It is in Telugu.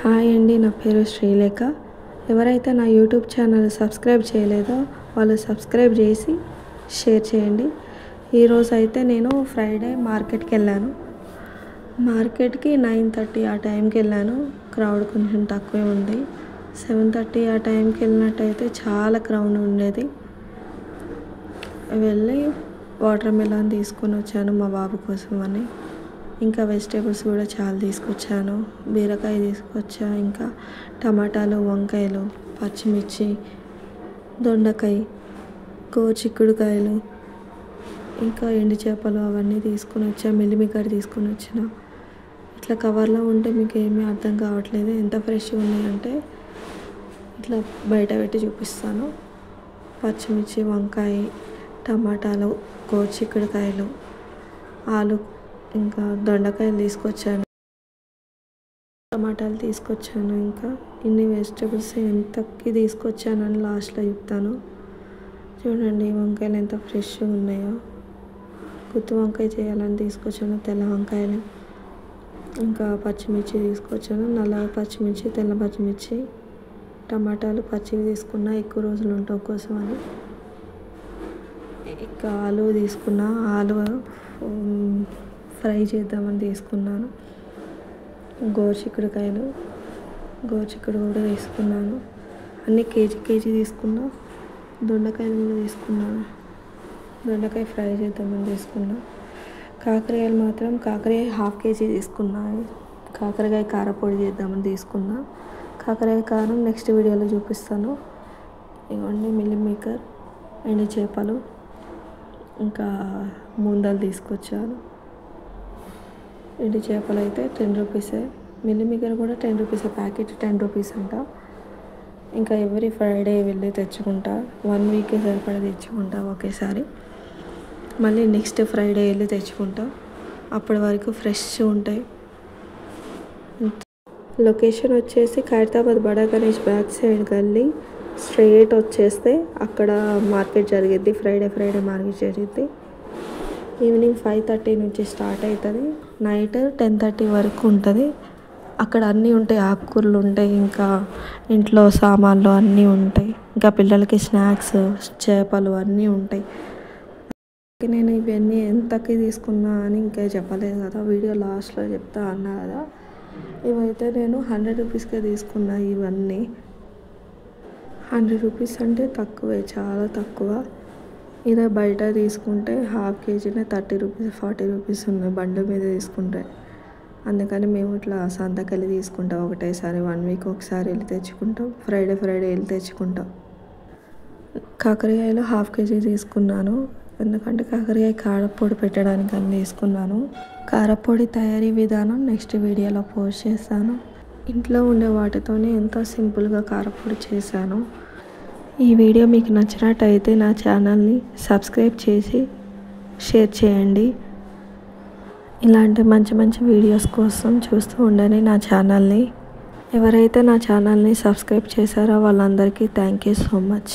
హాయ్ అండి, నా పేరు శ్రీలేఖ. ఎవరైతే నా యూట్యూబ్ ఛానల్ సబ్స్క్రైబ్ చేయలేదో వాళ్ళు సబ్స్క్రైబ్ చేసి షేర్ చేయండి. ఈరోజు అయితే నేను ఫ్రైడే మార్కెట్కి వెళ్ళాను. మార్కెట్కి 9:30 ఆ టైంకి వెళ్ళాను. క్రౌడ్ కొంచెం తక్కువే ఉంది. 7:30 ఆ టైంకి వెళ్ళినట్టయితే చాలా క్రౌడ్ ఉండేది. వెళ్ళి వాటర్ మిలన్ తీసుకొని వచ్చాను మా బాబు కోసం అని. ఇంకా వెజిటేబుల్స్ కూడా చాలా తీసుకొచ్చాను. బీరకాయ తీసుకొచ్చా, ఇంకా టమాటాలు, వంకాయలు, పచ్చిమిర్చి, దొండకాయ, గోరుచిక్కుడుకాయలు, ఇంకా ఎండు చేపలు అవన్నీ తీసుకొని వచ్చా. మిల్లిమికర్ తీసుకొని వచ్చిన. ఇట్లా కవర్లో ఉంటే మీకు ఏమీ అర్థం కావట్లేదు ఎంత ఫ్రెష్గా ఉన్నాయంటే. ఇట్లా బయట పెట్టి చూపిస్తాను. పచ్చిమిర్చి, వంకాయ, టమాటాలు, గోరుచిక్కుడుకాయలు, ఆలు, ఇంకా దొండకాయలు తీసుకొచ్చాను. టమాటాలు తీసుకొచ్చాను. ఇంకా ఇన్ని వెజిటేబుల్స్ ఎంతకి తీసుకొచ్చానని లాస్ట్లో చెప్తాను. చూడండి వంకాయలు ఎంత ఫ్రెష్గా ఉన్నాయో. గుత్తి వంకాయ చేయాలని తీసుకొచ్చాను, తెల్ల వంకాయలు. ఇంకా పచ్చిమిర్చి తీసుకొచ్చాను, నల్ల పచ్చిమిర్చి, తెల్ల పచ్చిమిర్చి, టమాటాలు పచ్చివి తీసుకున్నా ఎక్కువ రోజులు ఉండటం కోసం అని. ఇంకా ఆలు తీసుకున్నా, ఆలు ఫ్రై చేద్దామని తీసుకున్నాను. గోరుచిక్కుడుకాయలు కూడా తీసుకున్నాను. అన్నీ కేజీ తీసుకున్నా. దొండకాయలు కూడా తీసుకున్నాను. దొండకాయ ఫ్రై చేద్దామని తీసుకున్నా. కాకరకాయలు మాత్రం కాకరకాయ 1/2 kg తీసుకున్నాను. కాకరకాయ కారపొడి చేద్దామని తీసుకున్నా. కాకరకాయ కారం నెక్స్ట్ వీడియోలో చూపిస్తాను. ఇవన్నీ మిల్లిమేకర్, ఎండు చేపలు, ఇంకా ముందలు తీసుకొచ్చాను. ఎండు చేపలు అయితే 10 రూపీసే. మిల్లిమేకర్ కూడా 10 రూపీసే. ప్యాకెట్ 10 రూపీస్ అంట. ఇంకా ఎవ్రీ ఫ్రైడే వెళ్ళి తెచ్చుకుంటా. 1 వీక్ సరిపడా తెచ్చుకుంటా ఒకేసారి. మళ్ళీ నెక్స్ట్ ఫ్రైడే వెళ్ళి తెచ్చుకుంటా. అప్పటి వరకు ఫ్రెష్ ఉంటాయి. లొకేషన్ వచ్చేసి ఖైరతాబాద్ బడా గణేష్ బ్యాక్ సైడ్ గల్లీ స్ట్రైట్ వచ్చేస్తే అక్కడ మార్కెట్ జరిగిద్ది. ఫ్రైడే మార్కెట్ జరిగిద్ది. ఈవినింగ్ 5:30 నుంచి స్టార్ట్ అవుతుంది. నైట్ 10:30 వరకు ఉంటుంది. అక్కడ అన్నీ ఉంటాయి, ఆకుకూరలు ఉంటాయి, ఇంకా ఇంట్లో సామాన్లు అన్నీ ఉంటాయి, ఇంకా పిల్లలకి స్నాక్స్, చేపలు అన్నీ ఉంటాయి. నేను ఇవన్నీ ఎంతకి తీసుకున్నా అని ఇంకా చెప్పలేదు కదా, వీడియో లాస్ట్లో చెప్తా అన్నా కదా. ఇవైతే నేను 100 రూపీస్కే తీసుకున్నా. ఇవన్నీ 100 రూపీస్ అంటే తక్కువే, చాలా తక్కువ. ఇదే బయట తీసుకుంటే 1/2 kgనే 30 రూపీస్ 40 రూపీస్ ఉన్నాయి బండి మీద తీసుకుంటే. అందుకని మేము ఇట్లా సంతకెళ్ళి తీసుకుంటాం ఒకటేసారి. 1 వీక్ ఒకసారి వెళ్ళి తెచ్చుకుంటాం. ఫ్రైడే వెళ్ళి తెచ్చుకుంటాం. కాకరకాయలు 1/2 kg తీసుకున్నాను. ఎందుకంటే కాకరకాయ కారపొడి పెట్టడానికి అని తీసుకున్నాను. కారపొడి తయారీ విధానం నెక్స్ట్ వీడియోలో పోస్ట్ చేస్తాను. ఇంట్లో ఉండే వాటితోనే ఎంతో సింపుల్గా కారపొడి చేశాను. ఈ వీడియో మీకు నచ్చినట్టయితే నా ఛానల్ని సబ్స్క్రైబ్ చేసి షేర్ చేయండి. ఇలాంటి మంచి వీడియోస్ కోసం చూస్తూ ఉండండి నా ఛానల్ని. ఎవరైతే నా ఛానల్ని సబ్స్క్రైబ్ చేశారో వాళ్ళందరికీ థ్యాంక్ యూ సో మచ్.